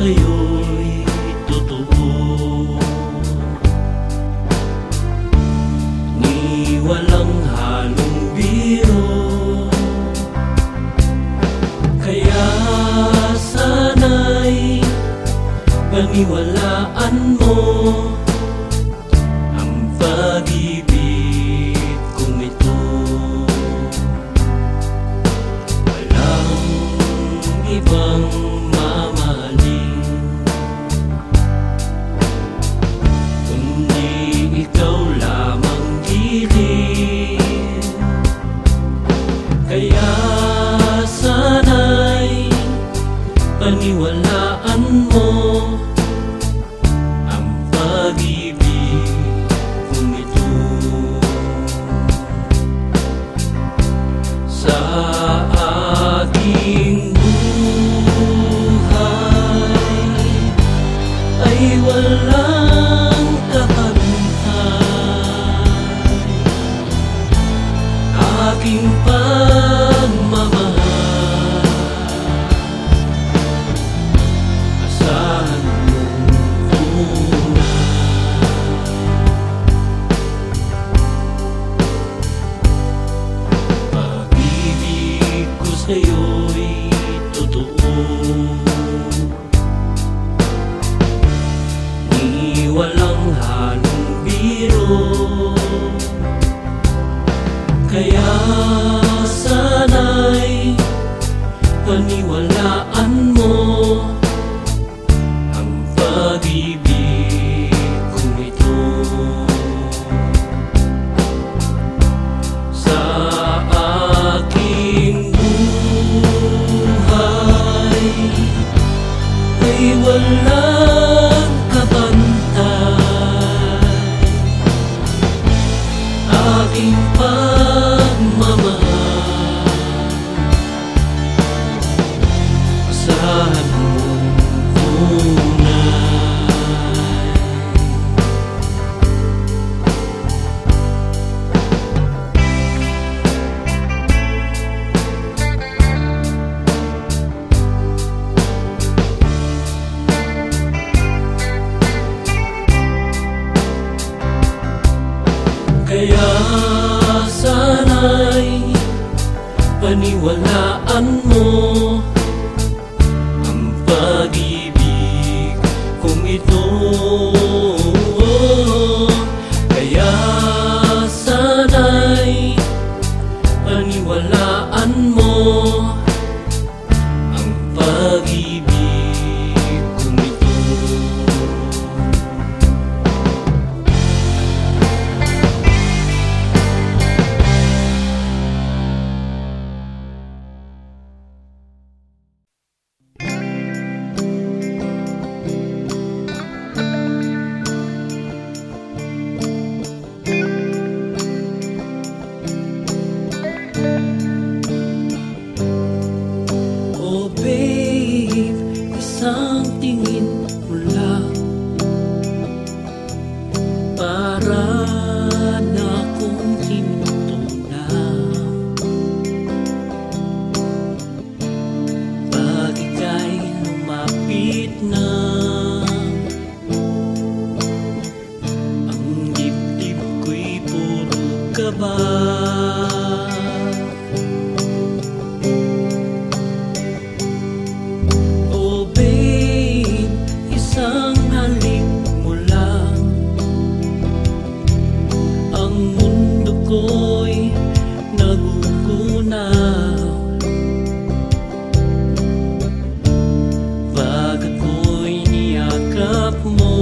sa'yo'y totoo, ni walang halong biro. Kaya sana'y paniwalaan mo ang pag-ibig kong ito. Walang ibang mamahalin kundi ikaw lamang giliw. Kaya sana'y paniwalaan mo ang pag-ibig kong ito. Sa aking buhay ay walang kakantay, aking pagmamahal. Asahan mong tunay, pag-ibig ko sa'yo'y totoo, ni walang halong biro. Kaya sana'y paniwalaan mo ang pag-ibig kong ito. Sa aking buhay ay walang kabantay, aking pagmamahal. Asahan mong tunay, kaya sana'y paniwalaan mo ang pag-ibig kong ito. Kaya sana'y paniwalaan mo ang pag-ibig kong ito. Oh babe, isang tingin mo lang para na akong tinutunan. Pag ika'y lumapit na, ang dibdib ko'y puro kaba. Oh babe, isang halik mo lang, ang mundo ko'y nagugunaw. Pag ako'y niyakap mo,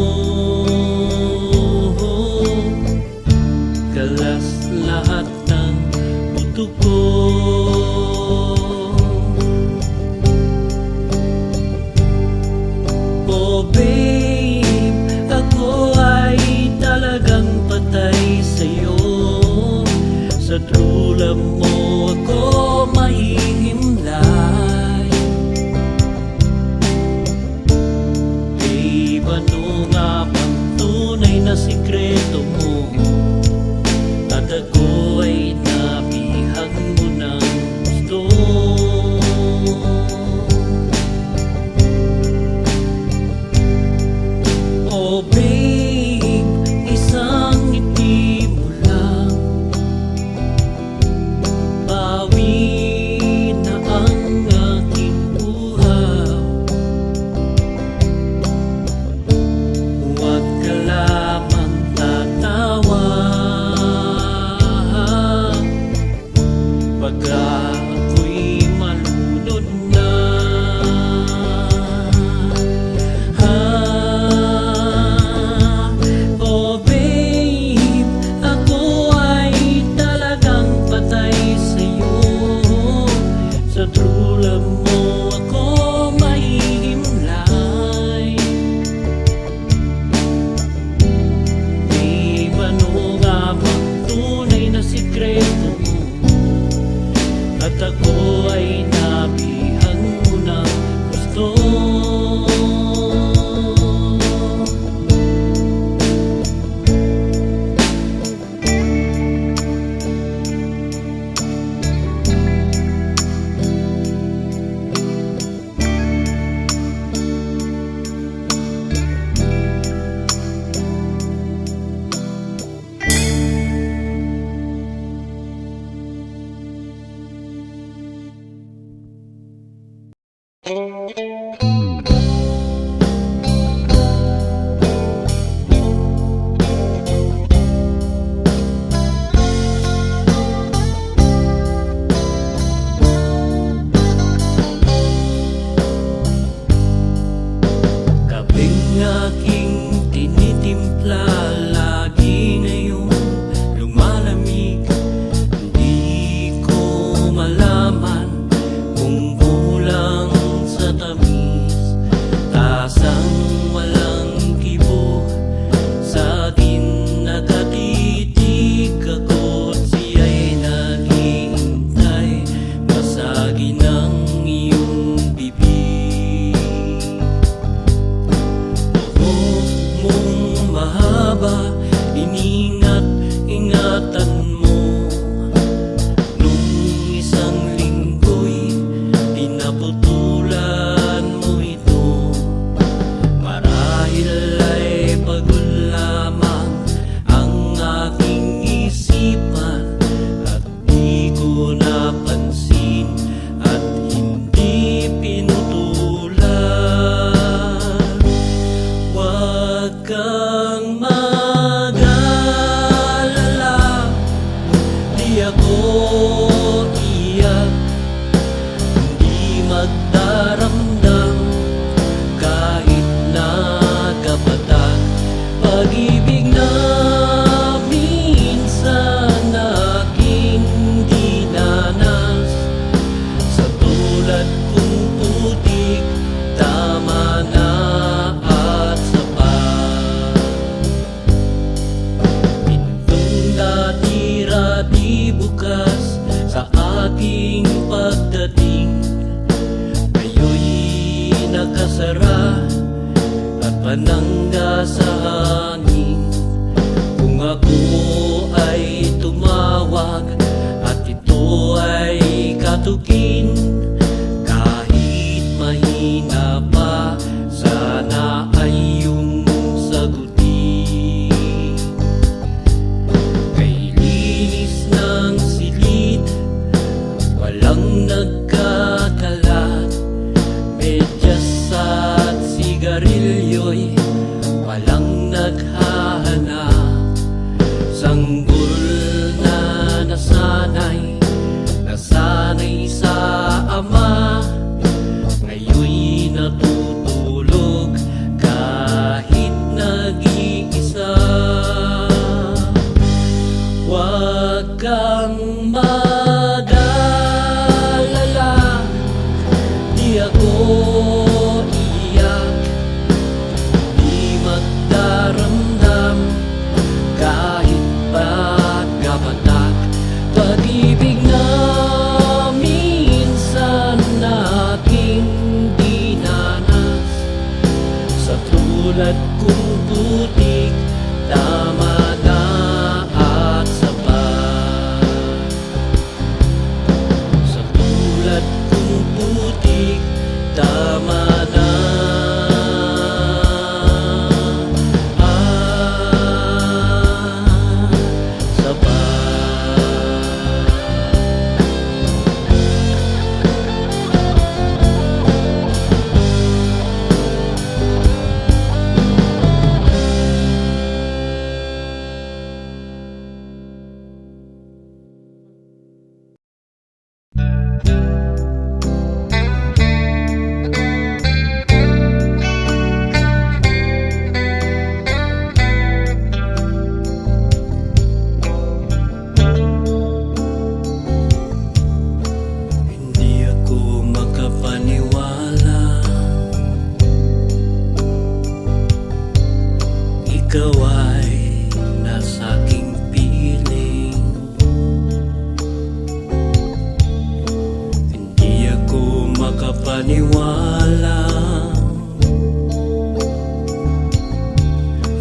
kalas lahat ng buto ko. Oh babe, ako ay talagang patay sa'yo. Sa true mo ako mahihimlay. Babe, ano nga bang tunay na sikreto mo? At ako ay nabihag mo ng gusto. aking tinitimpla, lagi ngayong lumalamig. Hindi ko malaman kung kulang sa tamis, tasang walang kibo sa akin nakatitig ako't siya'y naghihintay, basagin ang iyong bibig. Buhok mong mahaba, iningat-ingatan mo. Nung isang linggo'y pinaputulan mo ito, marahil ay pagod lamang ang aking isipan, at di ko napansin at hindi pinutulan. Huwag kang mag-alala, di ako iyak, hindi magdaramdam kahit nagkapatak. Pag-ibig na minsan aking dinanas, sa tulad kong putik, tama na at sapat. Pintong dati-rati bukas sa aking pagdating, ngayo'y nakasara at panangga sa hangin. Kung ako ay tumawag at ito ay katukin, kahit mahina pa, sana ay iyong sagutin. Kay linis ng silid, walang nagkakalat, medyas at sigarilyo'y walang naghahanap. Sanggol na nasanay sa ama, ngayo'y natutulog kahit nag-iisa. Huwag kang mag-alala, di ako iyak, di magdaramdam kahit pagkapatak. Pag-ibig na minsan aking dinanas, sa tulad kong putik, tama na at sapat. Sa tulad kong putik, tama na at sapat. Hindi ako makapaniwala, ikaw ay nasa aking piling. Hindi ako makapaniwala,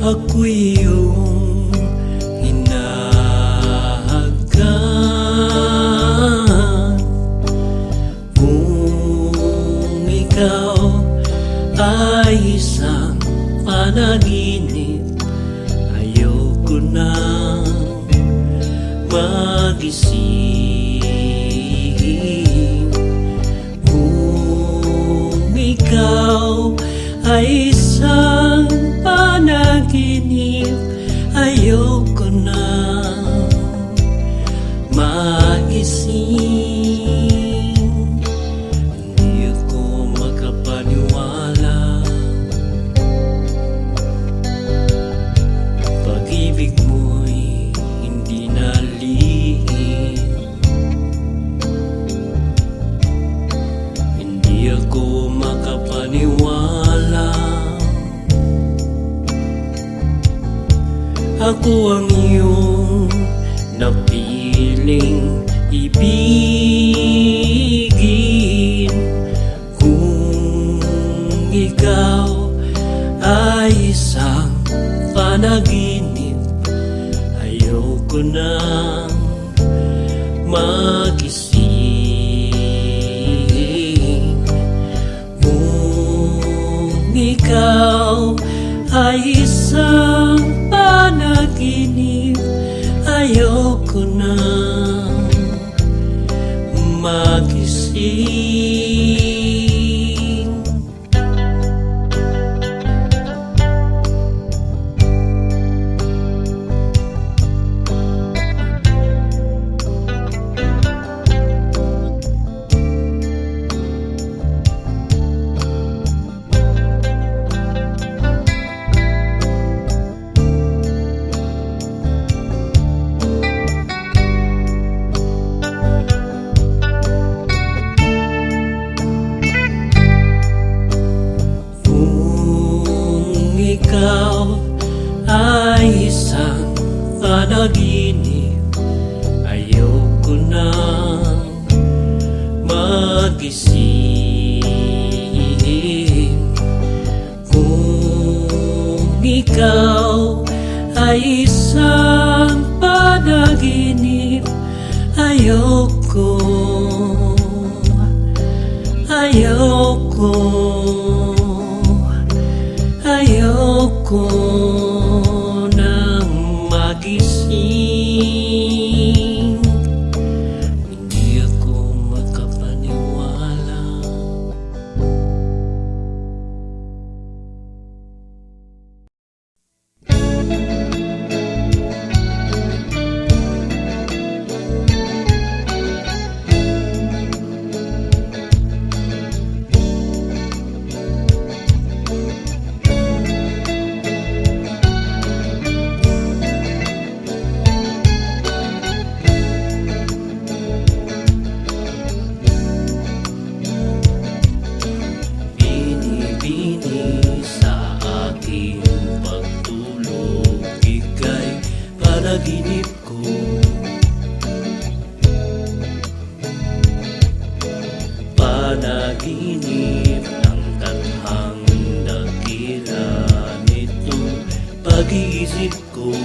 ako'y iyong hinahanggan. Kung ikaw ay isang panaginip, ayoko nang magising. Kung ikaw ay isang panaginip, ayoko nang magising. Hindi ako makapaniwala, Ako ang iyong napiling ibigin. Kung ikaw ay isang panaginip, ayoko nang magising. Kung ikaw ay isang panaginip, ayoko nang magising. Ikaw ay isang panaginip, ayoko nang magising. Kung ikaw ay isang panaginip, ayoko nang magising. Hindi ako makapaniwala. Panaginip ko, panaginip ng tathang dakila nito pag-iisip ko.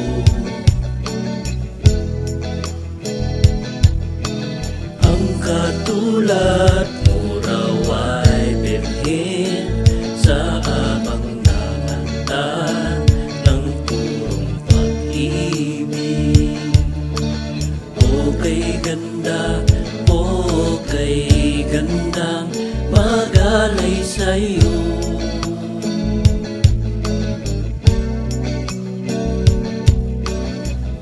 Ang katulad mo raw ay birhen sa abang nangantan ng purong pag-ibig. Okay ganda, okay gandang magalay sa'yo.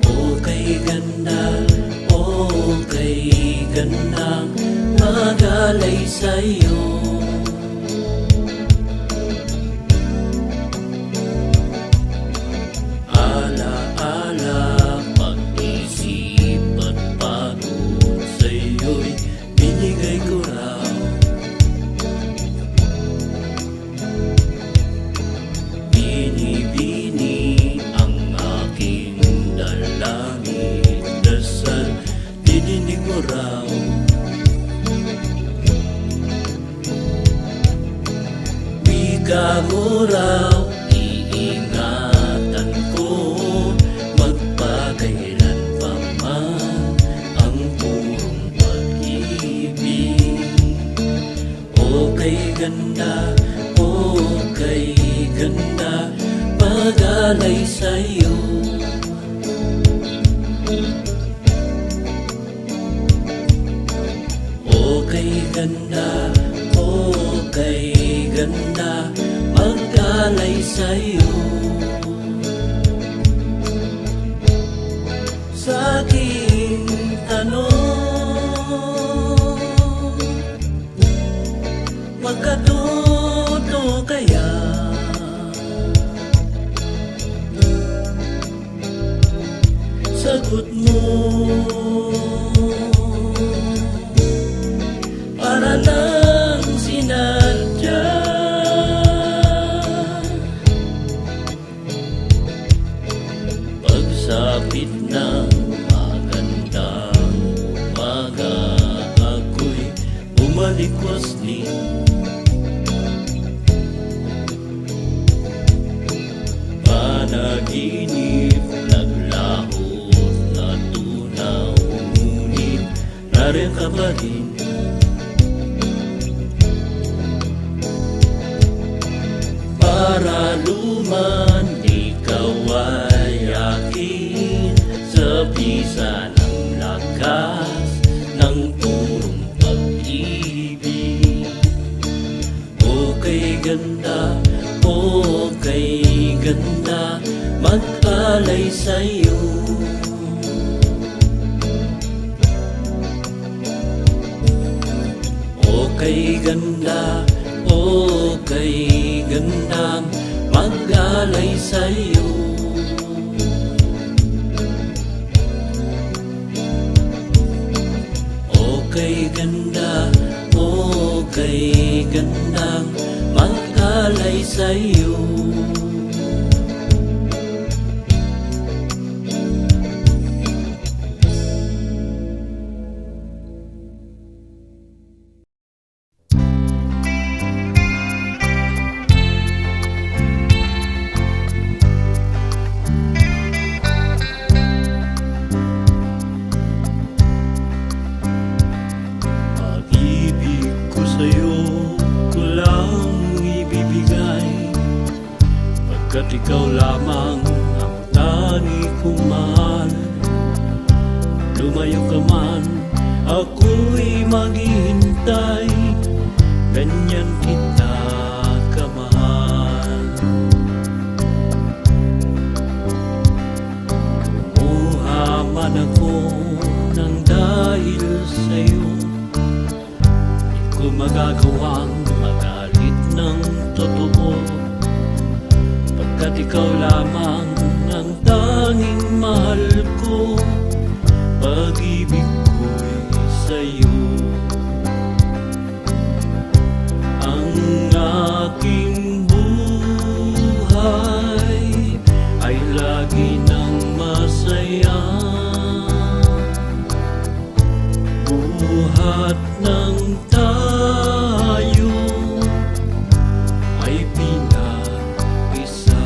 Okay gandang magalay sa'yo. Ala-ala, pag-isip at pagod sa'yo'y binigay ko raw. Bini-bini ang aking dalangin, dasal dininig mo raw. Wika mo raw, iingatan ko, magpakailan pa man ang purong pag-ibig. Okay ganda, magalay sa'yo. Okay ganda, magalay sa'yo. Sa aking tanong, magkatuto kaya? Sagot mo para lang sinadya. Pag ka pa rin. Para luman ikaw ay akin, sa bisa ng lakas ng purong pag-ibig. O kay ganda, o kay ganda, mag-alay sa'yo. O kay ganda, o kay gandang mag-alay sa'yo. O kay ganda, o kay gandang mag-alay sa'yo. Pag-ibig ko sa'yo ko lang ibibigay, pagkat ikaw lamang ang tangi kong mahal. Lumayo ka man, ako'y maghihintay, ganyan kita kamahal. Lumuha man ako ng dahil sa'yo, di ko magagawang magalit ng totoo, pagkat ikaw lamang ang tanging mahal ko. Pag-ibig ko'y sa'yo. Ang aking buhay ay lagi nang masaya, buhat ng tayo ay pinag-isa.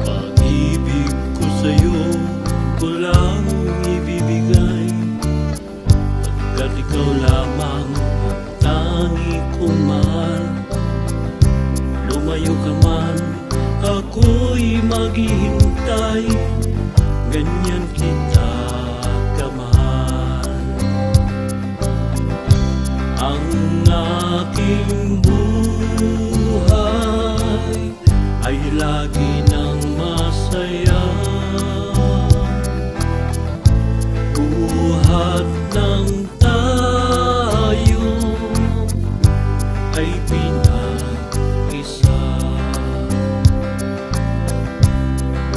Pag-ibig ko sa'yo ko lang ibibigay, pagkat ikaw lamang ang tangi kong mahal. Lumayo ka man, ako'y maghihintay, ganyan kita kamahal. Ang aking buhay ay lagi nang masaya, buhat ng tayo ay pinag-isa.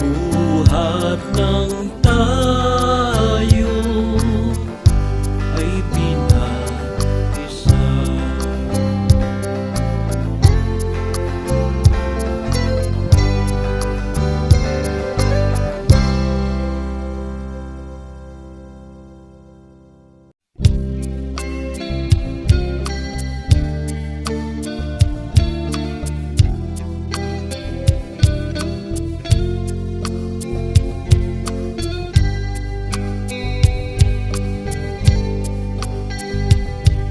Buhat ng tayo ay pinag-isa.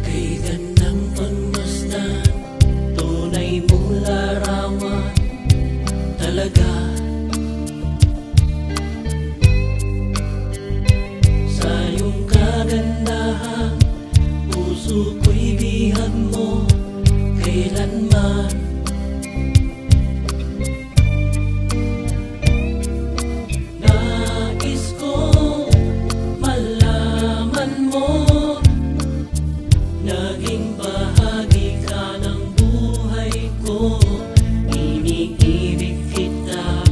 Kay gandang pagmasdan, tunay mong larawan talaga. Sa iyong kagandahan, puso ko'y bihag mo kailanman. Nais ko malaman mo, naging bahagi ka ng buhay ko. Iniibig kita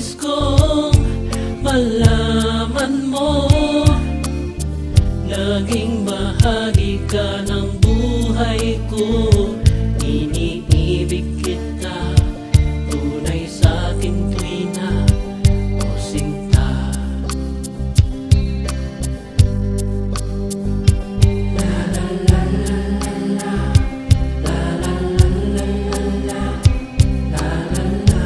nais kong malaman mo, naging bahagi ka ng buhay ko. Iniibig kita, tunay sa'kin tuwina o sinta. La la la la la la, la la la la la, la la la.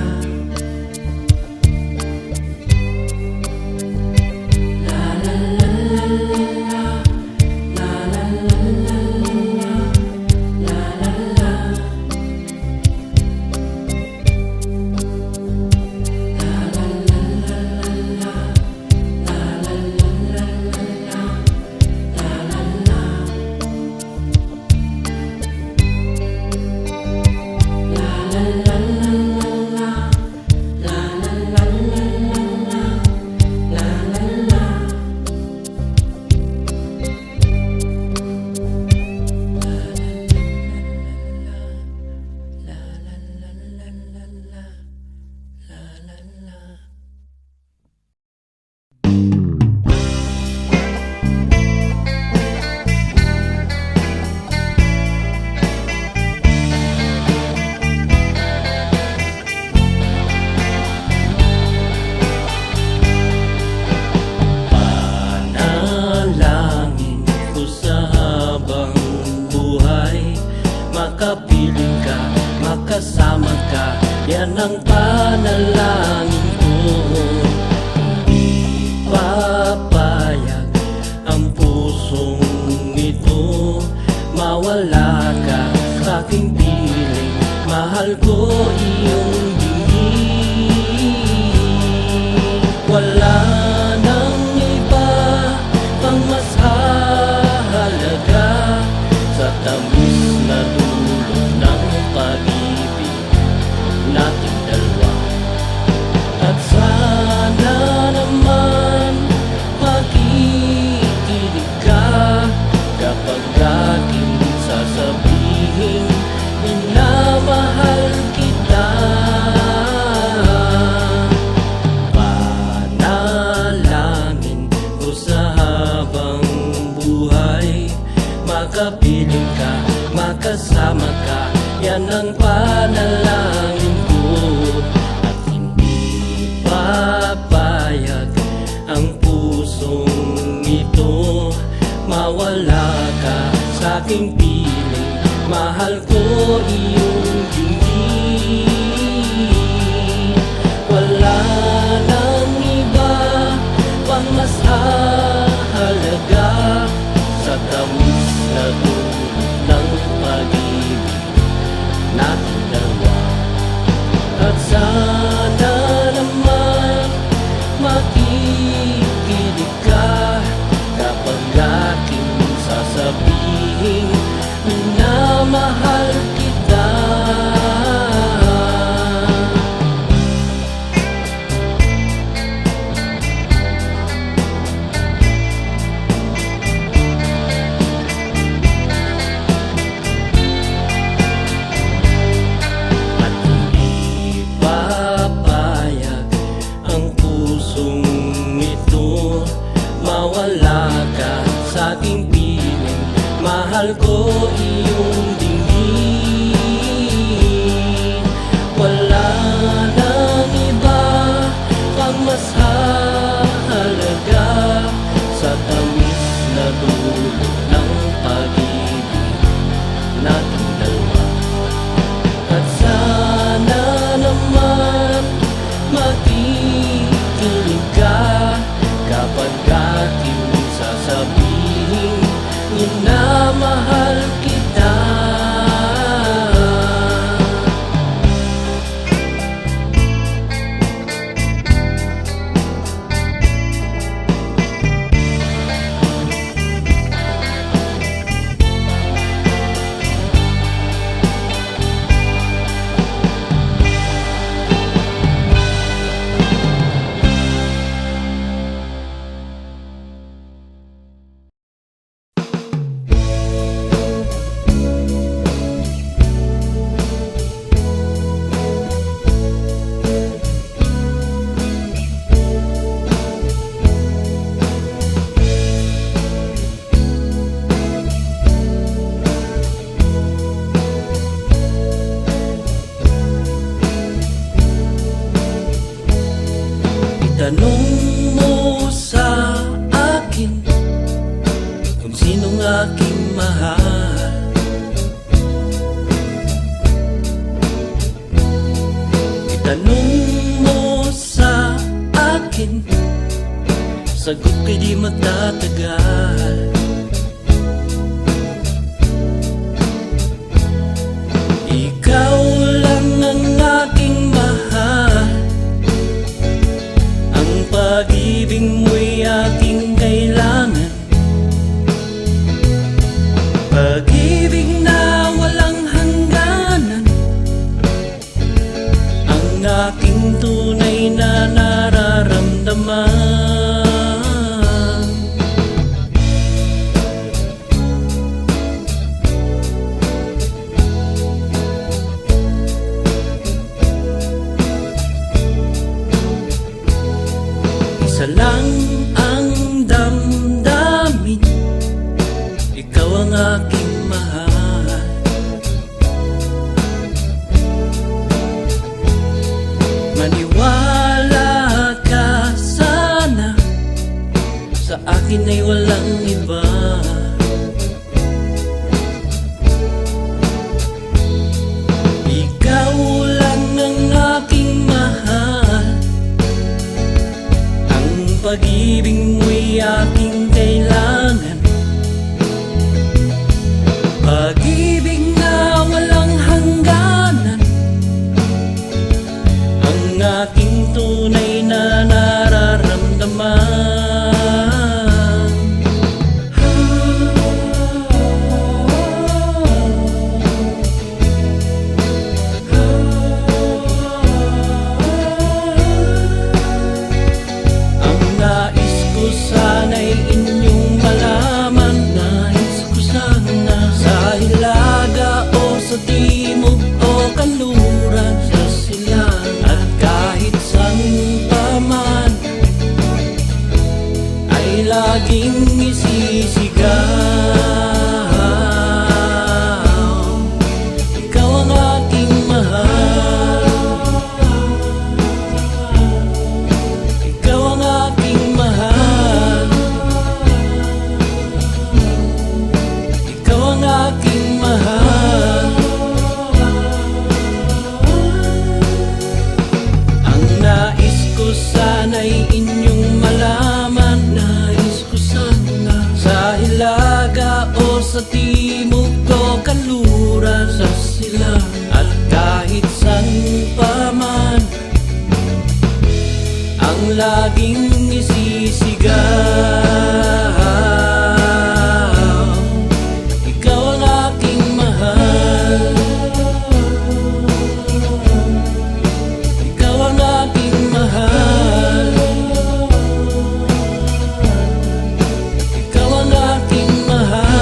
La la la la la, la la la la la, la la la. Panalangin ko sa habang buhay, makapiling ka, makasama ka, yan ang panalangin ko. Di papayag ang pusong ito, mawala ka sa aking piling, mahal ko iyong dinggin. Wala nang iba pang mas hahalaga sa tamis na dulot ng pag-ibig nating dalawa. At sana naman makikinig ka kapag aking sasabihin, minamahal kita. Panalangin ko sa habang buhay, makapiling ka, makasama ka, yan ang panalangin ko. At hindi papayag ang pusong ito, mawala ka sa aking piling, mahal ko iyong dinggin. Wala nang iba pang mas hahalaga sa tamis na dulot ng pag-ibig nating dalawa. At sana naman makikinig ka kapag aking sasabihin, minamahal kita. At hindi papayag ang pusong ito, mawala ka sa aking piling, mahal ko iyong dinggin. Wala nang iba pang mas hahalaga sa tamis na dulot ng pag-ibig nating dalawa. At sana naman makikinig ka kapag aking sasabihin, minamahal kita. Itanong mo sa akin kung sinong aking mahal. Itanong mo sa akin, sagot ko'y di magtatagal. Ikaw lang ang aking mahal, ang pag-ibig mo'y aking kailangan. Pag-ibig na walang hangganan, ang aking tunay na nararamdaman. Isa lang ang damdamin, ikaw ang aking mahal. Maniwala ka sana, sa akin ay walang iba. Ikaw lang ang aking mahal, pag-ibig mo'y aking kailangan. Pag-ibig na walang hangganan, ang aking tunay na nararamdaman. Sana'y inyong malaman, nais ko sana sa hilaga o sa timog o kanluran, sa silangan at kahit saan pa man, ay laging isisigaw. Ikaw ang aking mahal, ikaw ang aking mahal, ikaw ang aking mahal. Ang nais ko sana'y inyong malaman, nais ko sana sa hilaga o sa timog o kanluran, sa silangan at kahit saan pa man, ang laging isisigaw. Ikaw ang aking mahal, ikaw ang aking mahal, ikaw ang aking mahal.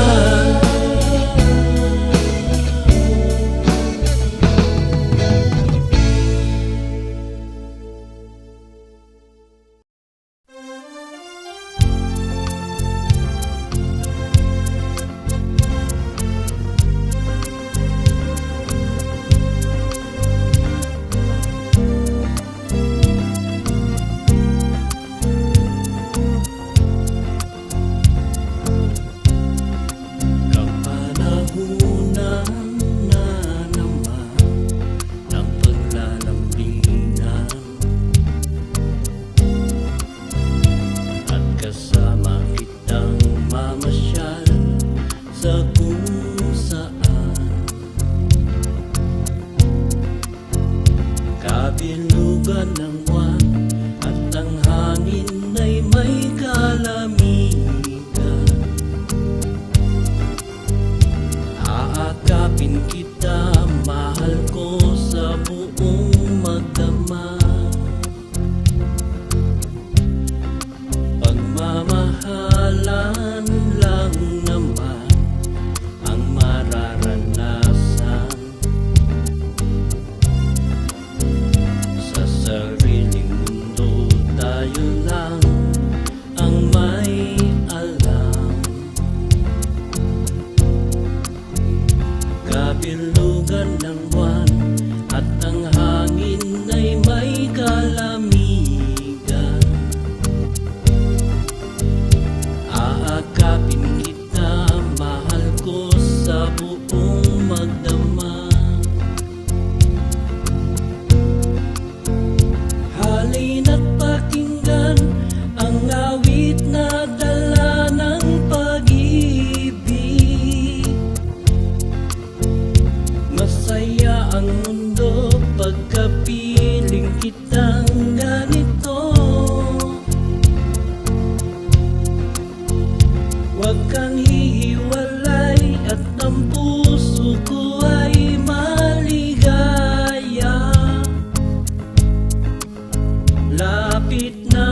Lapit na,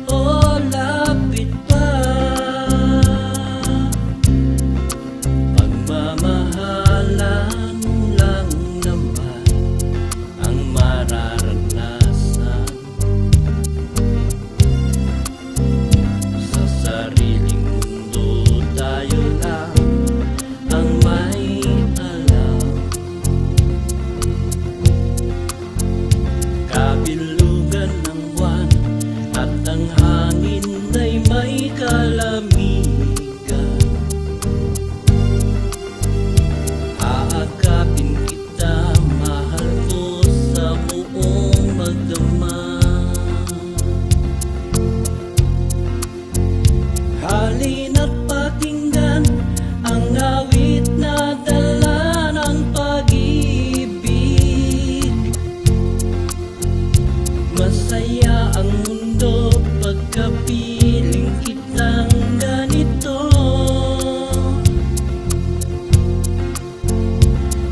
oh lapit pa. Pagmamahalan lang naman ang mararanasan. Sa sariling mundo tayo lang ang may alam. Kabilugan ng buwan at ang hangin ay may kalamigan. Aakapin kita, mahal ko sa buong magdamag. Halina't pakinggan ang awit na dala ng pag-ibig. Masaya ang mundo pagkapiling kitang ganito.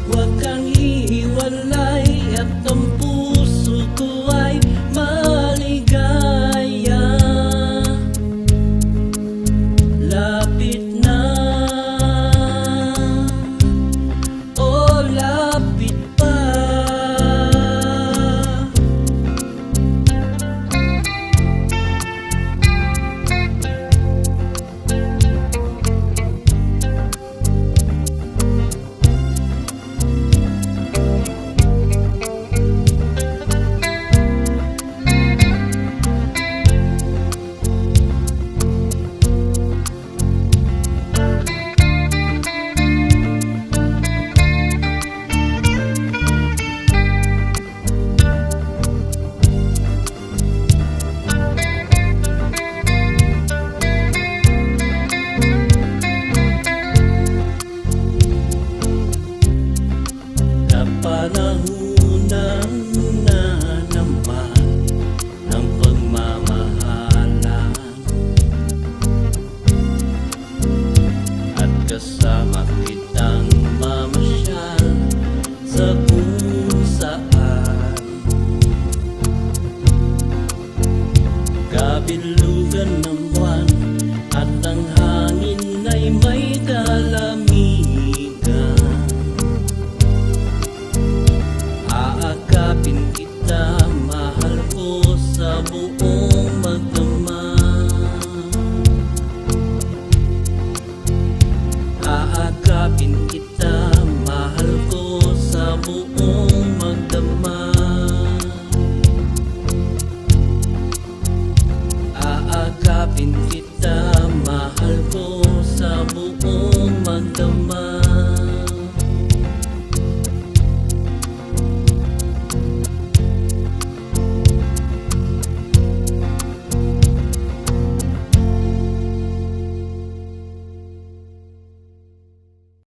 Huwag kang hihiwalay at ang puso ko ay maligaya. Lapit na, oh lapit pa. Kapanahunan na naman ng pagmamahalan, at kasama kitang mamasyal sa kung saan. Kabilugan ng buwan at ang hangin ay may kalamigan. Aakapin kita, mahal ko sa buong magdamag. Aakapin kita, mahal ko sa buong magdamag. Aakapin kita.